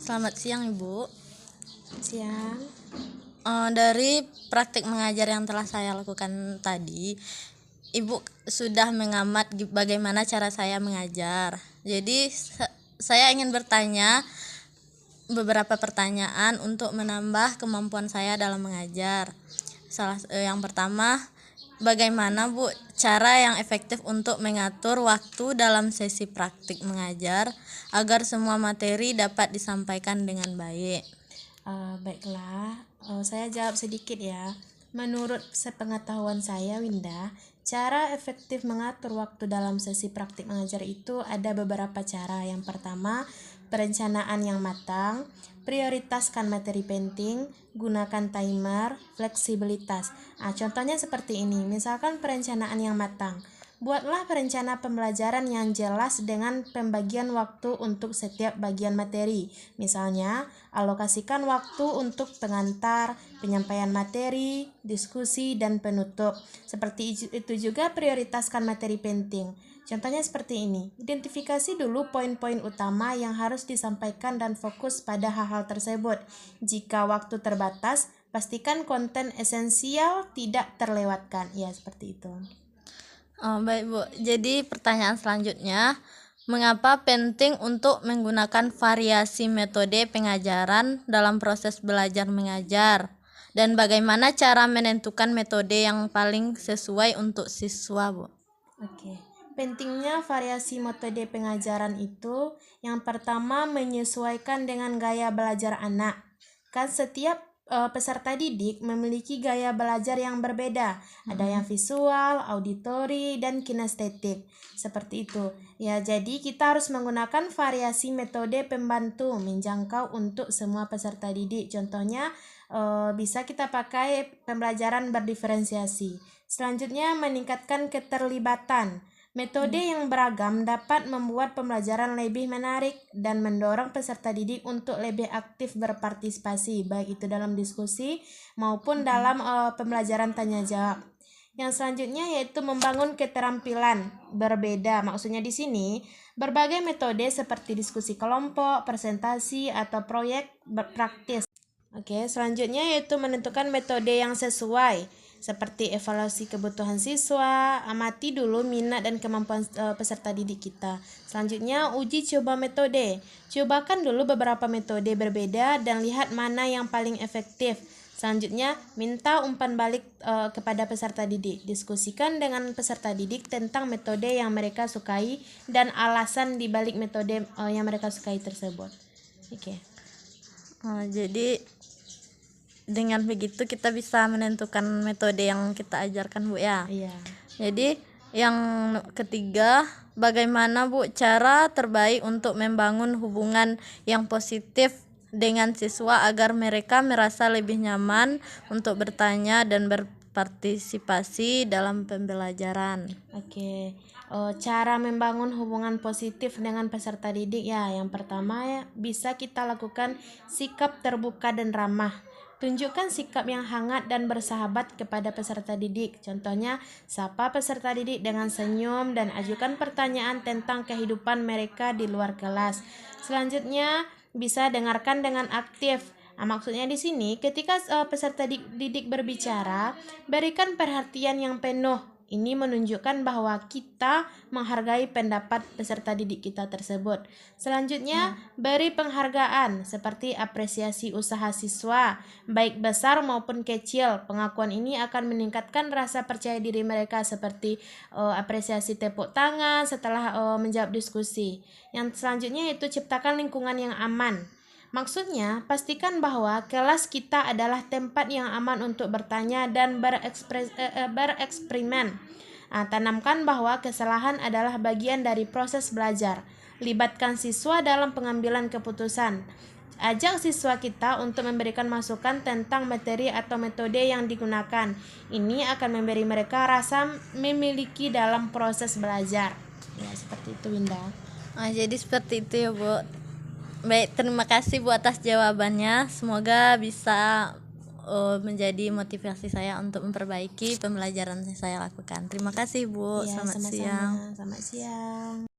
Selamat siang Ibu. Siang. Dari praktik mengajar yang telah saya lakukan tadi, Ibu sudah mengamat bagaimana cara saya mengajar. Jadi saya ingin bertanya beberapa pertanyaan untuk menambah kemampuan saya dalam mengajar. Yang pertama, bagaimana Bu cara yang efektif untuk mengatur waktu dalam sesi praktik mengajar agar semua materi dapat disampaikan dengan baik? Baiklah, saya jawab sedikit ya. Menurut sepengetahuan saya, Winda, cara efektif mengatur waktu dalam sesi praktik mengajar itu ada beberapa cara. Yang pertama, perencanaan yang matang, prioritaskan materi penting, gunakan timer, fleksibilitas. Contohnya seperti ini, misalkan perencanaan yang matang. Buatlah perencana pembelajaran yang jelas dengan pembagian waktu untuk setiap bagian materi. Misalnya, alokasikan waktu untuk pengantar, penyampaian materi, diskusi, dan penutup. Seperti itu juga prioritaskan materi penting. Contohnya seperti ini, identifikasi dulu poin-poin utama yang harus disampaikan dan fokus pada hal-hal tersebut. Jika waktu terbatas, pastikan konten esensial tidak terlewatkan. Ya, seperti itu. Baik Bu, jadi pertanyaan selanjutnya, mengapa penting untuk menggunakan variasi metode pengajaran dalam proses belajar mengajar? Dan bagaimana cara menentukan metode yang paling sesuai untuk siswa, Bu? Oke. Pentingnya variasi metode pengajaran itu, yang pertama menyesuaikan dengan gaya belajar anak. Kan setiap peserta didik memiliki gaya belajar yang berbeda. Ada yang visual, auditori, dan kinestetik. Seperti itu. Ya, jadi kita harus menggunakan variasi metode pembantu menjangkau untuk semua peserta didik. Contohnya bisa kita pakai pembelajaran berdiferensiasi. Selanjutnya, meningkatkan keterlibatan. Metode yang beragam dapat membuat pembelajaran lebih menarik dan mendorong peserta didik untuk lebih aktif berpartisipasi, baik itu dalam diskusi maupun dalam pembelajaran tanya jawab. Yang selanjutnya yaitu membangun keterampilan berbeda. Maksudnya di sini, berbagai metode seperti diskusi kelompok, presentasi, atau proyek praktis. Oke, selanjutnya yaitu menentukan metode yang sesuai, seperti evaluasi kebutuhan siswa, amati dulu minat dan kemampuan peserta didik kita. Selanjutnya, uji coba metode. Cobakan dulu beberapa metode berbeda dan lihat mana yang paling efektif. Selanjutnya, minta umpan balik kepada peserta didik. Diskusikan dengan peserta didik tentang metode yang mereka sukai dan alasan di balik metode yang mereka sukai tersebut. Oke. Jadi dengan begitu kita bisa menentukan metode yang kita ajarkan, Bu, ya. Iya. Jadi yang ketiga, bagaimana Bu cara terbaik untuk membangun hubungan yang positif dengan siswa agar mereka merasa lebih nyaman untuk bertanya dan berpartisipasi dalam pembelajaran? Oke. Cara membangun hubungan positif dengan peserta didik ya, yang pertama ya, bisa kita lakukan sikap terbuka dan ramah. Tunjukkan sikap yang hangat dan bersahabat kepada peserta didik. Contohnya, sapa peserta didik dengan senyum dan ajukan pertanyaan tentang kehidupan mereka di luar kelas. Selanjutnya, bisa dengarkan dengan aktif. Maksudnya di sini, ketika peserta didik berbicara, berikan perhatian yang penuh. Ini menunjukkan bahwa kita menghargai pendapat peserta didik kita tersebut. Selanjutnya, beri penghargaan seperti apresiasi usaha siswa, baik besar maupun kecil. Pengakuan ini akan meningkatkan rasa percaya diri mereka seperti apresiasi tepuk tangan setelah menjawab diskusi. Yang selanjutnya yaitu ciptakan lingkungan yang aman. Maksudnya, pastikan bahwa kelas kita adalah tempat yang aman untuk bertanya dan bereksperimen. Tanamkan bahwa kesalahan adalah bagian dari proses belajar. Libatkan siswa dalam pengambilan keputusan. Ajak siswa kita untuk memberikan masukan tentang materi atau metode yang digunakan. Ini akan memberi mereka rasa memiliki dalam proses belajar. Ya, seperti itu, Winda. Jadi seperti itu ya, Bu. Baik, terima kasih Bu atas jawabannya. Semoga bisa menjadi motivasi saya untuk memperbaiki pembelajaran yang saya lakukan. Terima kasih Bu. Ya, Selamat sama-sama. siang. Selamat siang.